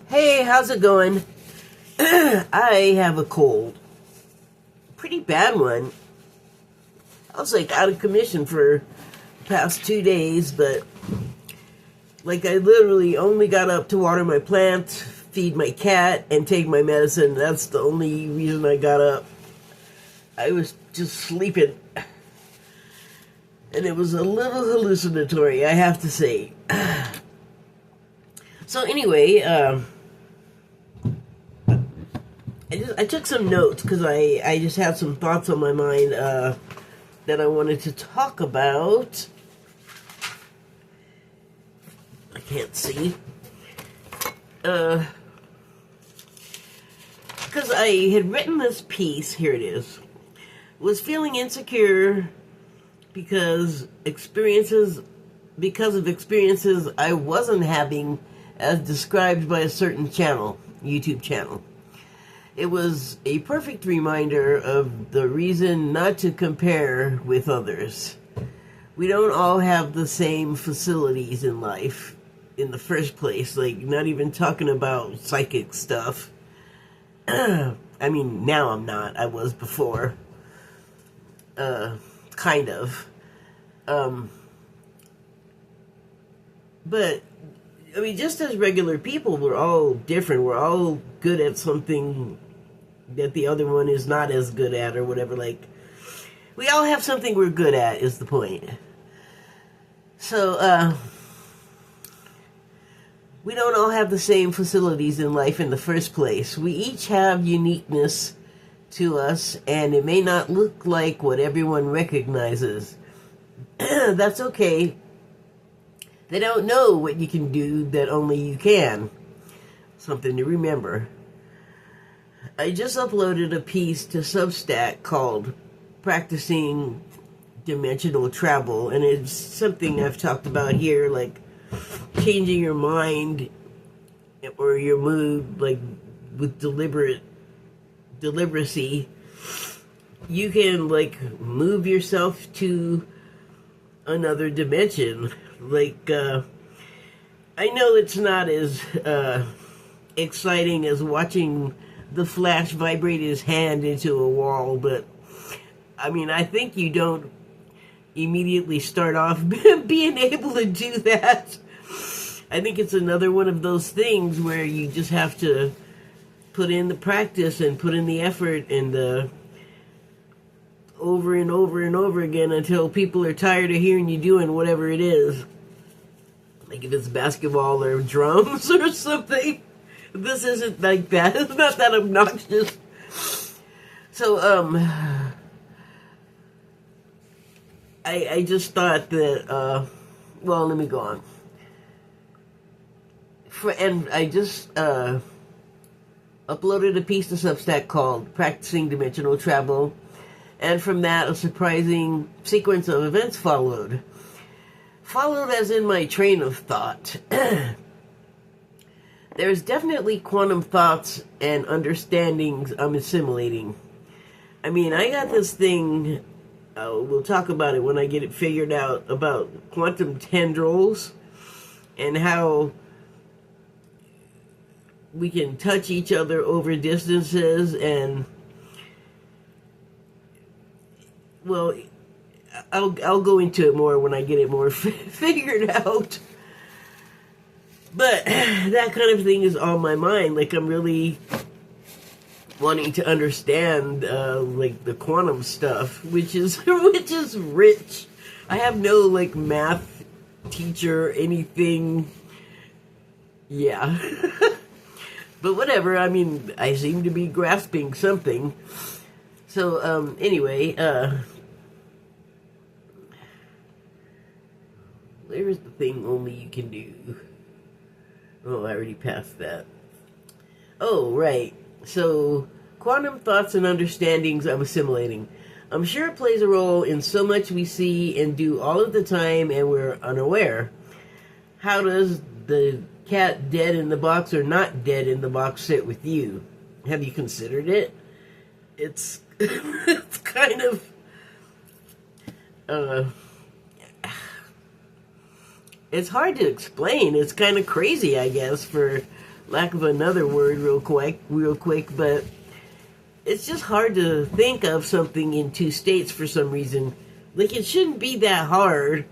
Hey, how's it going? I have a cold. Pretty bad one. I was like out of commission for the past 2 days, but like I literally only got up to water my plant, feed my cat, and take my medicine. That's the only reason I got up. I was just sleeping. And it was a little hallucinatory, I have to say. So anyway, I took some notes because I just had some thoughts on my mind that I wanted to talk about. I can't see. Because I had written this piece, here it is, was feeling insecure because of experiences I wasn't having as described by a certain channel, YouTube channel. It was a perfect reminder of the reason not to compare with others. We don't all have the same facilities in life in the first place, like not even talking about psychic stuff. I mean, now I'm not. I was before. Kind of. But, I mean, just as regular people, we're all different. We're all good at something that the other one is not as good at or whatever. Like, we all have something we're good at is the point. So, we don't all have the same facilities in life in the first place. We each have uniqueness to us, and it may not look like what everyone recognizes. That's okay. They don't know what you can do that only you can. Something to remember. I just uploaded a piece to Substack called Practicing Dimensional Travel, and it's something I've talked about here, like changing your mind or your mood, like with deliberacy. You can like move yourself to another dimension. Like, I know it's not as exciting as watching the Flash vibrate his hand into a wall, but I mean, I think you don't immediately start off being able to do that. I think it's another one of those things where you just have to put in the practice and put in the effort and over and over and over again until people are tired of hearing you doing whatever it is. Like if it's basketball or drums or something. This isn't like that. It's not that obnoxious. So, I just thought that, well, let me go on. And I just uploaded a piece to Substack called Practicing Dimensional Travel. And from that, a surprising sequence of events followed. Followed as in my train of thought. There's definitely quantum thoughts and understandings I'm assimilating. I mean, I got this thing, we'll talk about it when I get it figured out, about quantum tendrils and how we can touch each other over distances and, well, I'll go into it more when I get it more figured out. But that kind of thing is on my mind. Like, I'm really wanting to understand, like, the quantum stuff, which is rich. I have no, like, math teacher, anything. Yeah. But whatever, I mean, I seem to be grasping something. So, anyway, where's the thing only you can do? Oh, I already passed that. Oh, right. So, quantum thoughts and understandings I'm assimilating. I'm sure it plays a role in so much we see and do all of the time and we're unaware. How does the cat dead in the box or not dead in the box sit with you? Have you considered it? It's, it's kind of, it's hard to explain. It's kind of crazy, I guess, for lack of another word real quick, but it's just hard to think of something in two states for some reason. Like, it shouldn't be that hard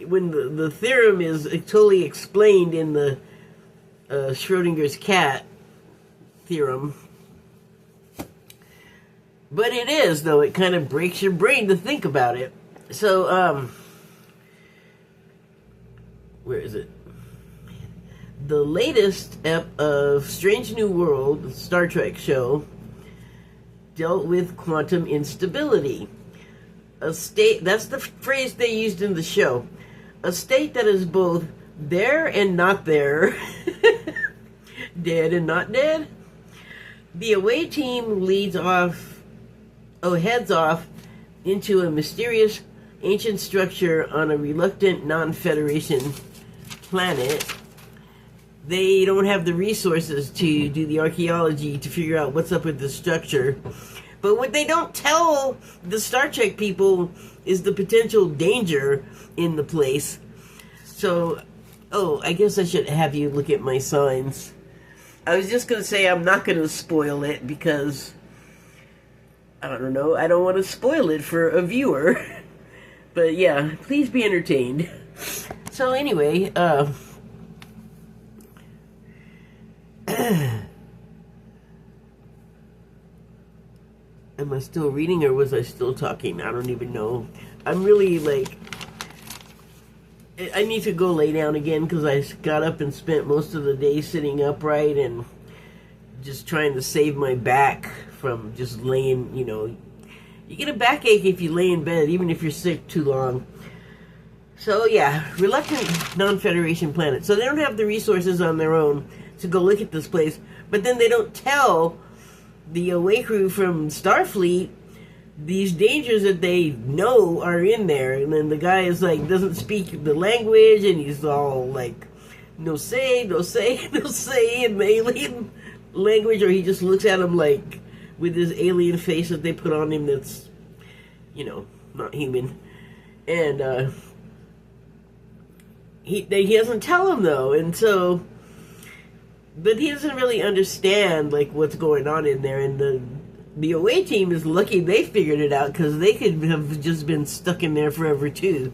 when the theorem is totally explained in the Schrodinger's cat theorem. But it is, though. It kind of breaks your brain to think about it. So, where is it? The latest ep of Strange New World, the Star Trek show, dealt with quantum instability. A state, that's the phrase they used in the show. A state that is both there and not there. Dead and not dead. The away team heads off into a mysterious ancient structure on a reluctant non-Federation planet. They don't have the resources to do the archaeology to figure out what's up with the structure. But what they don't tell the Star Trek people is the potential danger in the place. So, I guess I should have you look at my signs. I was just going to say I'm not going to spoil it because, I don't know, I don't want to spoil it for a viewer. But yeah, please be entertained. So anyway, am I still reading or was I still talking? I don't even know. I'm really like, I need to go lay down again because I got up and spent most of the day sitting upright and just trying to save my back from just laying, you get a backache if you lay in bed, even if you're sick too long. So yeah, reluctant non-Federation planet. So they don't have the resources on their own to go look at this place, but then they don't tell the away crew from Starfleet these dangers that they know are in there. And then the guy is like, doesn't speak the language, and he's all like, no say in the alien language, or he just looks at him like with his alien face that they put on him that's, not human. And he doesn't tell him though, and so, but he doesn't really understand like what's going on in there. And the away team is lucky they figured it out because they could have just been stuck in there forever too.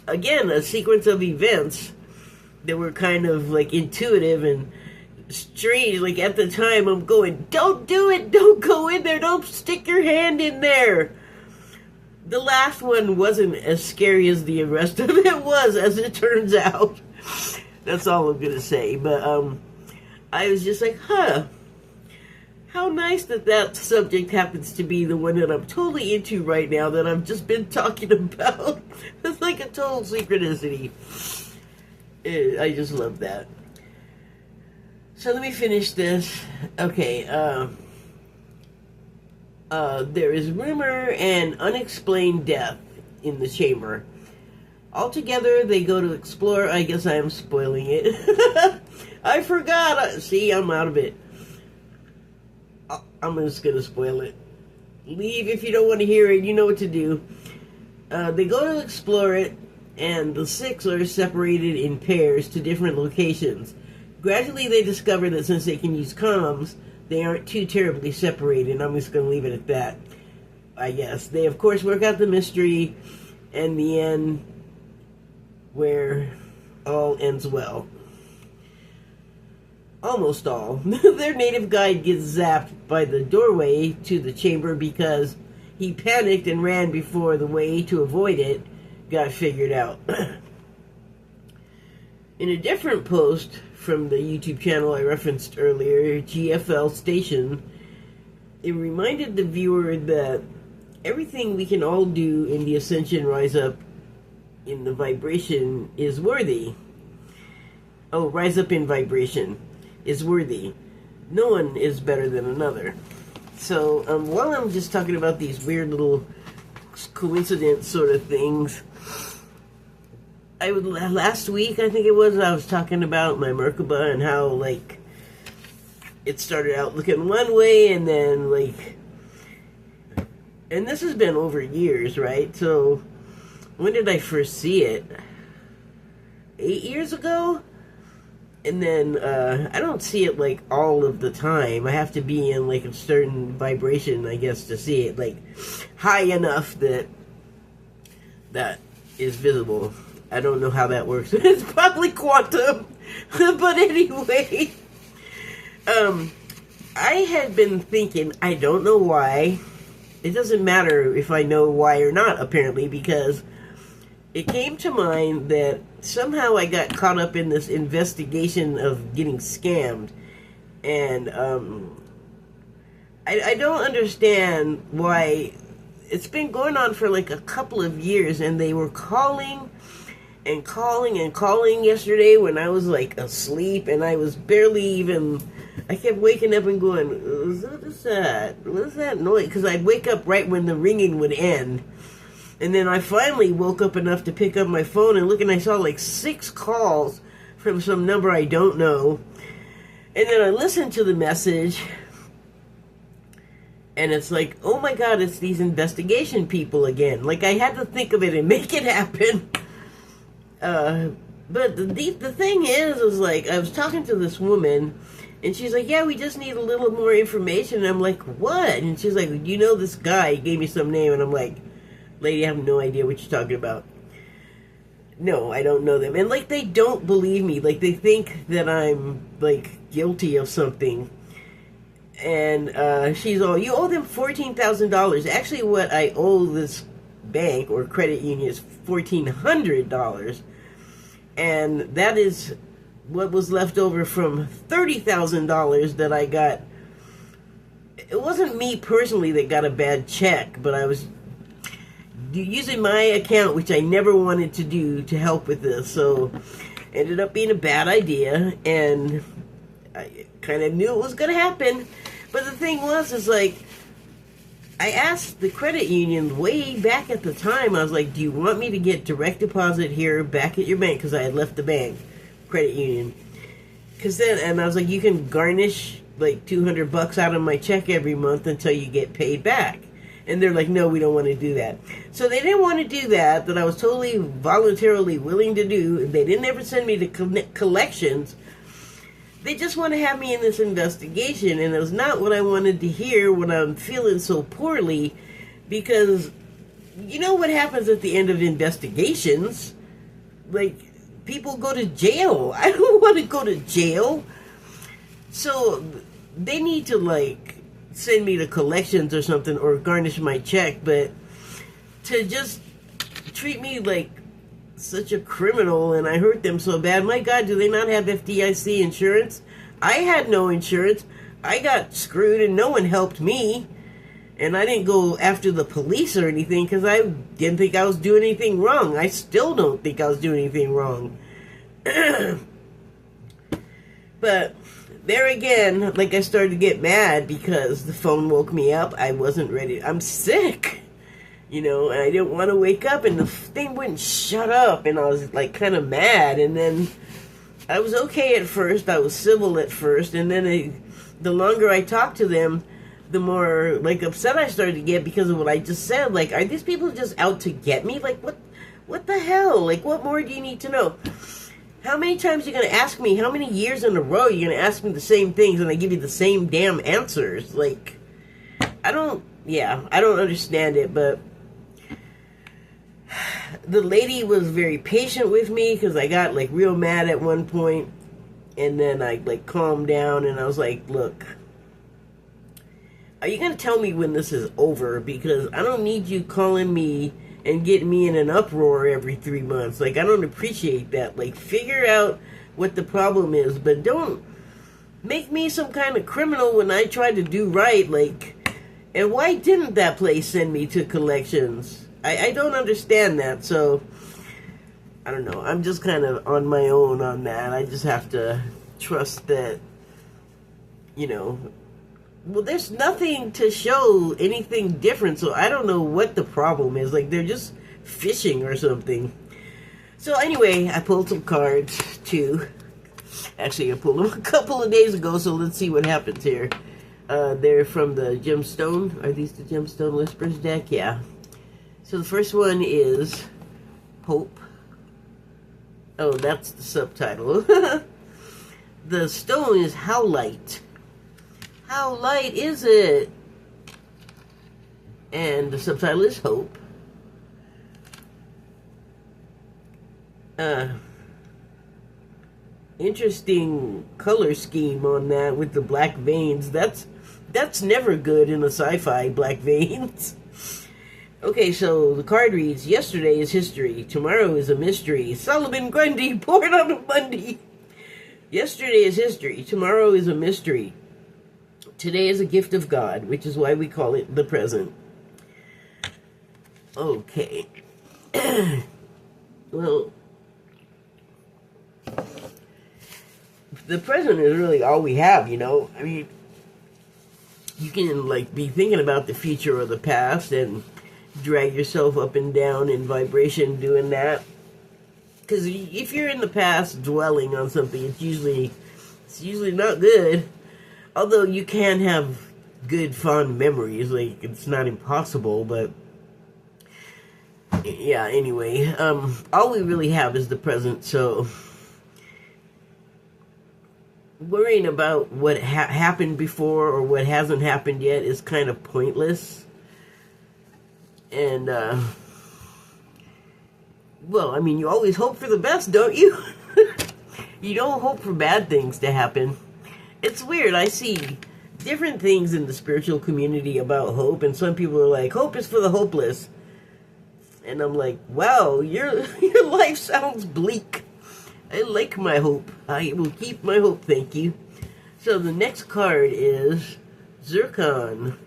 Again, a sequence of events that were kind of like intuitive and strange. Like at the time, I'm going, don't do it, don't go in there, don't stick your hand in there. The last one wasn't as scary as the rest of it was, as it turns out. That's all I'm gonna say. But I was just like, how nice that subject happens to be the one that I'm totally into right now, that I've just been talking about. It's like a total synchronicity. I just love that. So let me finish this. Okay, there is rumor and unexplained death in the chamber. Altogether, they go to explore. I guess I am spoiling it. I forgot. See, I'm out of it. I'm just going to spoil it. Leave if you don't want to hear it. You know what to do. They go to explore it, and the six are separated in pairs to different locations. Gradually, they discover that since they can use comms, they aren't too terribly separated. I'm just going to leave it at that, I guess. They, of course, work out the mystery, and the end where all ends well. Almost all. Their native guide gets zapped by the doorway to the chamber because he panicked and ran before the way to avoid it got figured out. In a different post from the YouTube channel I referenced earlier, GFL Station, it reminded the viewer that everything we can all do in the Ascension Rise Up in the vibration is worthy. Oh, Rise Up in Vibration is worthy. No one is better than another. So, while I'm just talking about these weird little coincidence sort of things, last week, I think it was, I was talking about my Merkaba and how, like, it started out looking one way and then, like, and this has been over years, right? So, when did I first see it? 8 years ago? And then I don't see it like all of the time. I have to be in like a certain vibration, I guess, to see it like high enough that that is visible. I don't know how that works. It's probably quantum. But anyway, I had been thinking, I don't know why. It doesn't matter if I know why or not, apparently, because it came to mind that somehow I got caught up in this investigation of getting scammed. And I don't understand why. It's been going on for like a couple of years, and they were calling and calling and calling yesterday when I was like asleep, and I was barely even, I kept waking up and going, what is that? What is that noise? Because I'd wake up right when the ringing would end. And then I finally woke up enough to pick up my phone and look, and I saw like 6 calls from some number I don't know. And then I listened to the message, and it's like, oh my God, it's these investigation people again. Like, I had to think of it and make it happen. But the thing is like, I was talking to this woman, and she's like, yeah, we just need a little more information. And I'm like, what? And she's like, you know this guy? He gave me some name. And I'm like, lady, I have no idea what you're talking about. No, I don't know them. And like, they don't believe me. Like, they think that I'm like guilty of something. And she's all, you owe them $14,000. Actually, what I owe this bank or credit union is $1,400. And that is what was left over from $30,000 that I got. It wasn't me personally that got a bad check, but I was using my account, which I never wanted to do, to help with this. So ended up being a bad idea, and I kind of knew it was going to happen. But the thing was, is like, I asked the credit union way back at the time, I was like, do you want me to get direct deposit here back at your bank? Because I had left the bank, credit union. Because then, and I was like, you can garnish like $200 out of my check every month until you get paid back. And they're like, no, we don't want to do that. So they didn't want to do that I was totally voluntarily willing to do. They didn't ever send me to collections. They just want to have me in this investigation, and it was not what I wanted to hear when I'm feeling so poorly, because you know what happens at the end of investigations? Like, people go to jail. I don't want to go to jail. So they need to like send me to collections or something, or garnish my check, but to just treat me like such a criminal, and I hurt them so bad. My God, do they not have FDIC insurance? I had no insurance. I got screwed, and no one helped me. And I didn't go after the police or anything because I didn't think I was doing anything wrong. I still don't think I was doing anything wrong. But there again, like, I started to get mad because the phone woke me up. I wasn't ready. I'm sick. You know, and I didn't want to wake up, and the thing wouldn't shut up, and I was, like, kind of mad, and then I was okay at first, I was civil at first, and then the longer I talked to them, the more, like, upset I started to get because of what I just said. Like, are these people just out to get me? Like, what the hell? Like, what more do you need to know? How many times are you going to ask me, how many years in a row are you going to ask me the same things, and I give you the same damn answers? Like, I don't understand it, but the lady was very patient with me because I got like real mad at one point, and then I like calmed down, and I was like, look, are you going to tell me when this is over? Because I don't need you calling me and getting me in an uproar every 3 months. Like, I don't appreciate that. Like, figure out what the problem is, but don't make me some kind of criminal when I try to do right. Like, and why didn't that place send me to collections? I don't understand that, so I don't know. I'm just kind of on my own on that. I just have to trust that, you know, well, there's nothing to show anything different, so I don't know what the problem is. Like, they're just fishing or something. So anyway, I pulled some cards, too. Actually, I pulled them a couple of days ago, so let's see what happens here. They're from the Gemstone. Are these the Gemstone Whispers deck? Yeah. So the first one is Hope. Oh, that's the subtitle. The stone is how light. How light is it? And the subtitle is hope. Interesting color scheme on that with the black veins. That's never good in a sci-fi, black veins. Okay, so the card reads, yesterday is history, tomorrow is a mystery. Solomon Grundy, born on a Monday. Yesterday is history, tomorrow is a mystery. Today is a gift of God, which is why we call it the present. Okay. Well, the present is really all we have, you know? I mean, you can, like, be thinking about the future or the past and drag yourself up and down in vibration doing that. Because if you're in the past dwelling on something, it's usually not good. Although you can have good, fond memories. Like, it's not impossible, but yeah, anyway. All we really have is the present, so worrying about what happened before or what hasn't happened yet is kind of pointless. And, well, I mean, you always hope for the best, don't you? You don't hope for bad things to happen. It's weird. I see different things in the spiritual community about hope, and some people are like, hope is for the hopeless. And I'm like, wow, your life sounds bleak. I like my hope. I will keep my hope, thank you. So the next card is Zircon.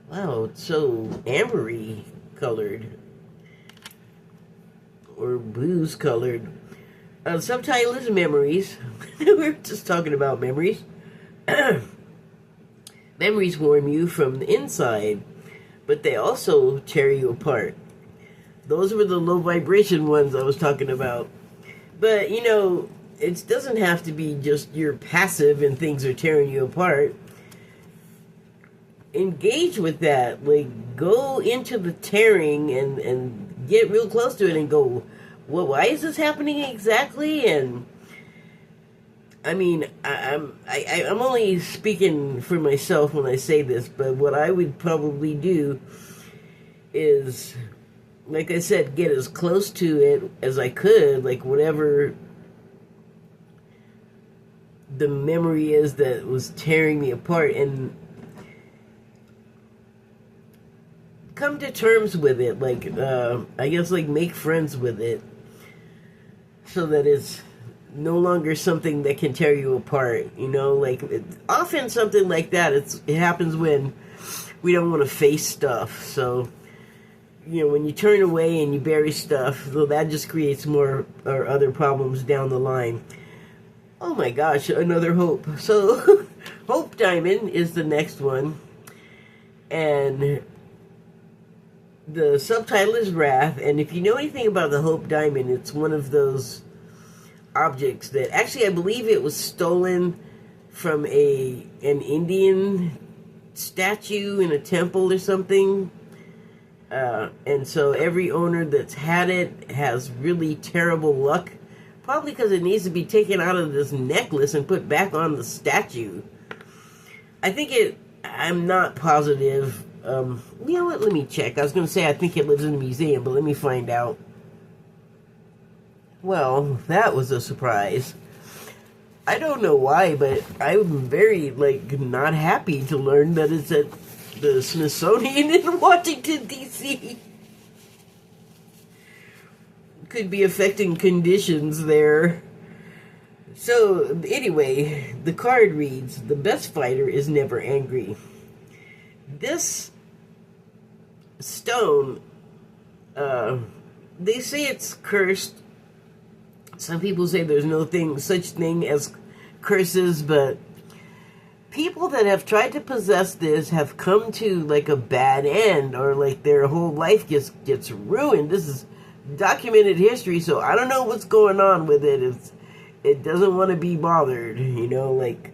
Wow, it's so ambery colored. Or booze colored. Subtitle is Memories. We're just talking about memories. Memories warm you from the inside, but they also tear you apart. Those were the low vibration ones I was talking about. But, you know, it doesn't have to be just you're passive and things are tearing you apart. Engage with that. Like, go into the tearing and get real close to it and go, well, why is this happening exactly? And I mean, I'm only speaking for myself when I say this, but what I would probably do is, like I said, get as close to it as I could, like whatever the memory is that was tearing me apart, and come to terms with it, like, I guess, like, make friends with it, so that it's no longer something that can tear you apart, you know, like, often something like that, it happens when we don't want to face stuff, so, you know, when you turn away and you bury stuff, well, that just creates more or other problems down the line. Oh my gosh, another hope. So, Hope Diamond is the next one, and the subtitle is Wrath, and if you know anything about the Hope Diamond, it's one of those objects that, actually, I believe it was stolen from an Indian statue in a temple or something, and so every owner that's had it has really terrible luck, probably because it needs to be taken out of this necklace and put back on the statue. I'm not positive. You know what, let me check. I was going to say I think it lives in a museum, but let me find out. Well, that was a surprise. I don't know why, but I'm very, like, not happy to learn that it's at the Smithsonian in Washington, D.C. Could be affecting conditions there. So, anyway, the card reads, the best fighter is never angry. This stone, they say it's cursed. Some people say there's no such thing as curses, but people that have tried to possess this have come to, like, a bad end, or, like, their whole life gets ruined. This is documented history, so I don't know what's going on with it. It doesn't want to be bothered, you know, like,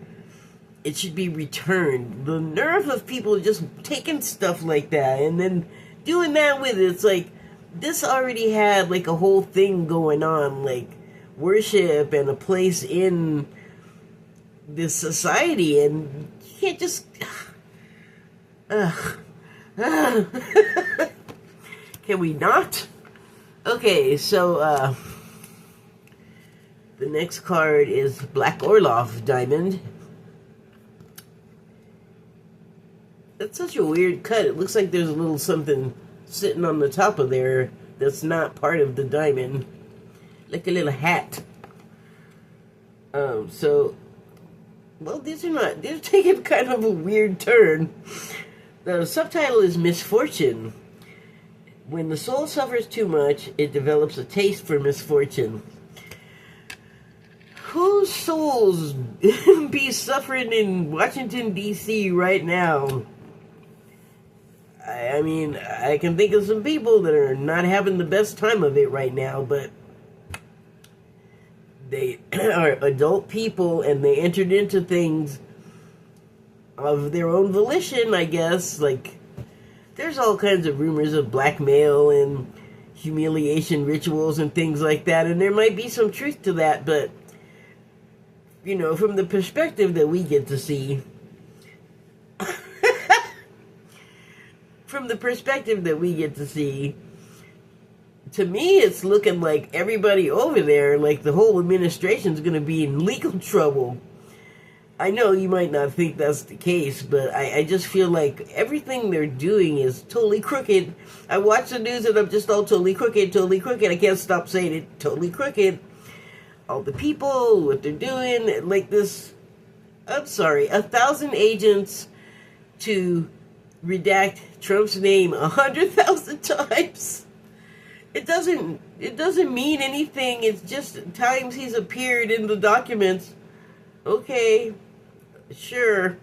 it should be returned. The nerve of people just taking stuff like that and then doing that with it. It's like, this already had, like, a whole thing going on, like, worship and a place in this society, and you can't just can we not? Okay, so the next card is Black Orloff Diamond. That's such a weird cut. It looks like there's a little something sitting on the top of there that's not part of the diamond. Like a little hat. Well, they're taking kind of a weird turn. The subtitle is Misfortune. When the soul suffers too much, it develops a taste for misfortune. Whose souls be suffering in Washington, D.C. right now? I mean, I can think of some people that are not having the best time of it right now, but they are adult people and they entered into things of their own volition, I guess. Like, there's all kinds of rumors of blackmail and humiliation rituals and things like that, and there might be some truth to that, but, you know, from the perspective that we get to see, to me, it's looking like everybody over there, like the whole administration's going to be in legal trouble. I know you might not think that's the case, but I just feel like everything they're doing is totally crooked. I watch the news and I'm just all totally crooked, totally crooked. I can't stop saying it, totally crooked. All the people, what they're doing, like this, I'm sorry, 1,000 agents to redact Trump's name 100,000 times. It doesn't mean anything. It's just times he's appeared in the documents. Okay, sure.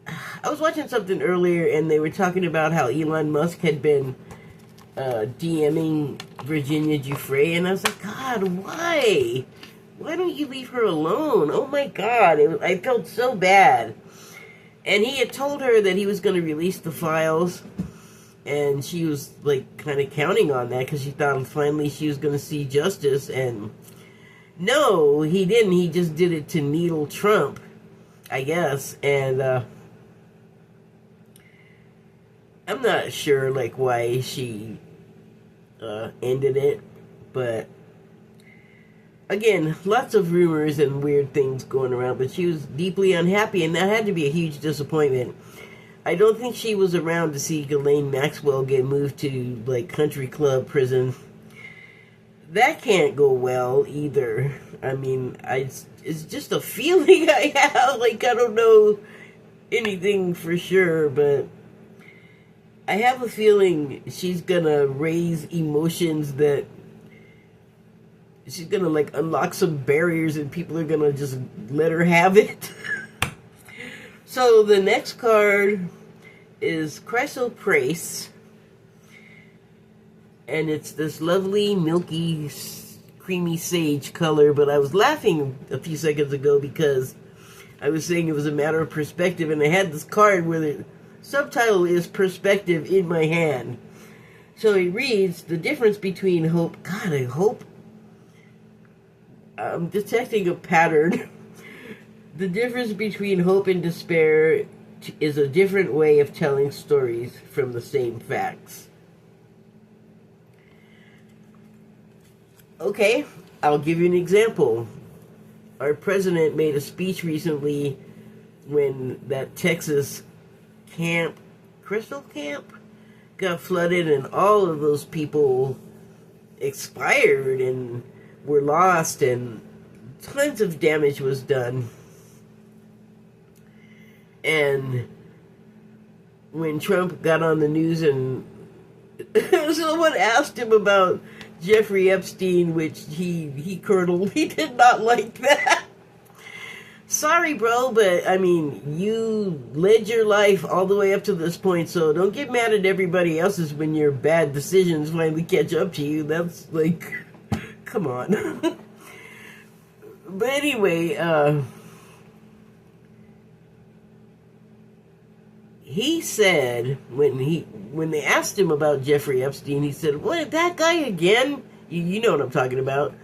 I was watching something earlier and they were talking about how Elon Musk had been DMing Virginia Giuffre, and I was like, God, why? Why don't you leave her alone? Oh my God, I felt so bad. And he had told her that he was going to release the files, and she was like kind of counting on that because she thought finally she was going to see justice. And no, he didn't. He just did it to needle Trump, I guess. And I'm not sure like why she ended it, but again, lots of rumors and weird things going around, but she was deeply unhappy, and that had to be a huge disappointment. I don't think she was around to see Ghislaine Maxwell get moved to, like, country club prison. That can't go well, either. I mean, it's just a feeling I have. Like, I don't know anything for sure, but I have a feeling she's gonna raise emotions that she's gonna, like, unlock some barriers and people are gonna just let her have it. So the next card is Chrysoprase, and it's this lovely, milky, creamy sage color, but I was laughing a few seconds ago because I was saying it was a matter of perspective, and I had this card where the subtitle is Perspective in my hand. So it reads, the difference between hope, God, I hope I'm detecting a pattern. The difference between hope and despair is a different way of telling stories from the same facts. Okay, I'll give you an example. Our president made a speech recently when that Texas camp, Crystal Camp, got flooded and all of those people expired and were lost and tons of damage was done. And when Trump got on the news and someone asked him about Jeffrey Epstein, which he curdled, he did not like that. Sorry, bro, but, I mean, you led your life all the way up to this point, so don't get mad at everybody else's when your bad decisions finally catch up to you. That's, like, come on. But anyway, he said, when they asked him about Jeffrey Epstein, he said, what, that guy again? You know what I'm talking about.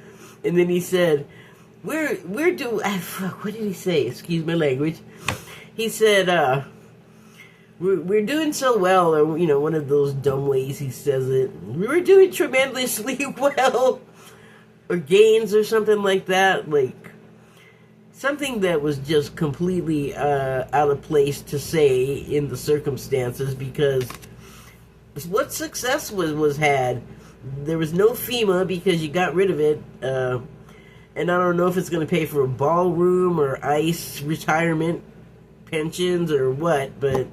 And then he said, we're doing. What did he say? Excuse my language. He said, we're doing so well, or one of those dumb ways he says it. We're doing tremendously well, or gains, or something like that. Like something that was just completely out of place to say in the circumstances, because what success was had. There was no FEMA because you got rid of it. And I don't know if it's going to pay for a ballroom or ICE retirement pensions or what, but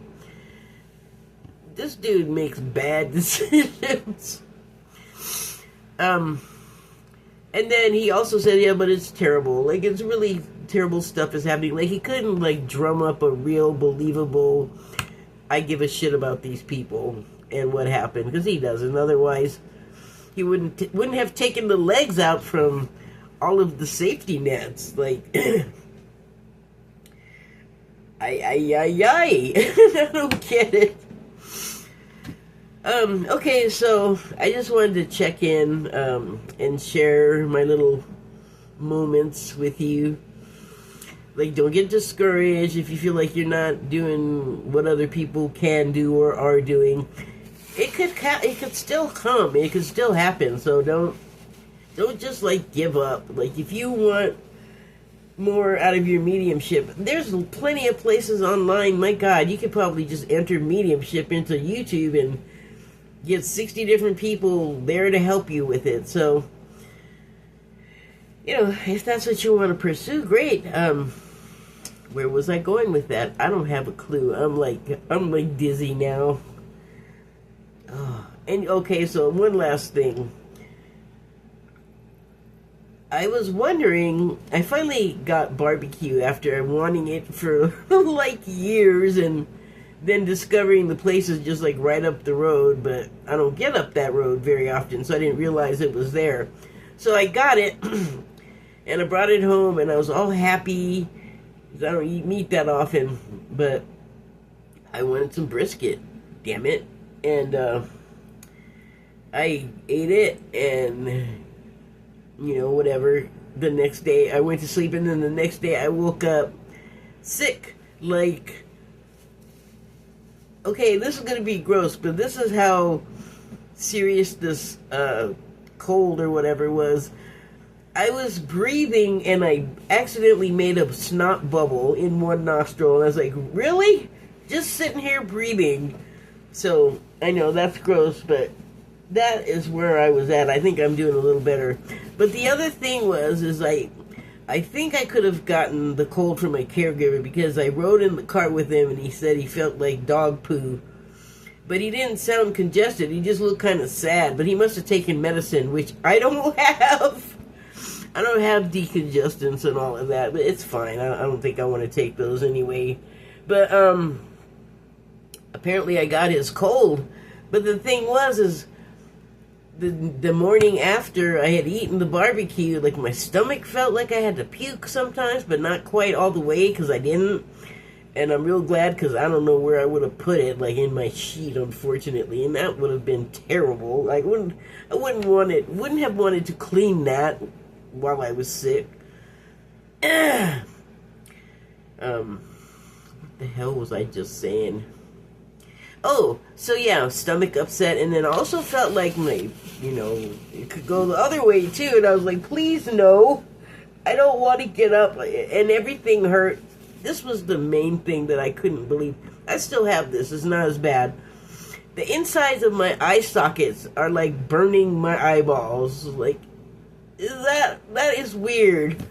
this dude makes bad decisions. And then he also said, yeah, but it's terrible. Like, it's really terrible stuff is happening. Like, he couldn't, like, drum up a real, believable, I give a shit about these people and what happened, because he doesn't. Otherwise, he wouldn't have taken the legs out from all of the safety nets. Like, I don't get it. Okay, so I just wanted to check in and share my little moments with you. Like, don't get discouraged if you feel like you're not doing what other people can do or are doing. It could still come. It could still happen. So don't just, like, give up. Like, if you want more out of your mediumship, there's plenty of places online. My God, you could probably just enter mediumship into YouTube and get 60 different people there to help you with it. So, if that's what you want to pursue, great. Where was I going with that? I don't have a clue. I'm like dizzy now. Oh, and okay, so one last thing. I was wondering, I finally got barbecue after wanting it for like years, and then discovering the place is just like right up the road, but I don't get up that road very often, so I didn't realize it was there. So I got it, and I brought it home, and I was all happy, because I don't eat meat that often, but I wanted some brisket, damn it, and I ate it, and whatever. The next day I went to sleep, and then the next day I woke up sick. Like, okay, this is gonna be gross, but this is how serious this cold or whatever was. I was breathing, and I accidentally made a snot bubble in one nostril, and I was like, really? Just sitting here breathing. So I know that's gross, but that is where I was at. I think I'm doing a little better. But the other thing is I think I could have gotten the cold from my caregiver, because I rode in the car with him, and he said he felt like dog poo. But he didn't sound congested. He just looked kind of sad. But he must have taken medicine, which I don't have. I don't have decongestants and all of that. But it's fine. I don't think I want to take those anyway. But apparently I got his cold. But the thing is the morning after I had eaten the barbecue, like, my stomach felt like I had to puke sometimes, but not quite all the way, because I didn't. And I'm real glad, because I don't know where I would have put it, like in my sheet, unfortunately, and that would have been terrible. Like, wouldn't have wanted to clean that while I was sick. What the hell was I just saying? Oh, so yeah, stomach upset, and then also felt like it could go the other way too, and I was like, please no, I don't want to get up, and everything hurt. This was the main thing that I couldn't believe. I still have this, it's not as bad. The insides of my eye sockets are like burning my eyeballs. Like, that is weird.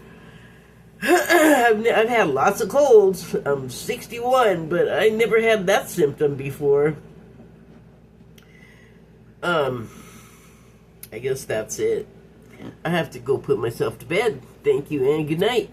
I've had lots of colds. I'm 61, but I never had that symptom before. I guess that's it. I have to go put myself to bed. Thank you and good night.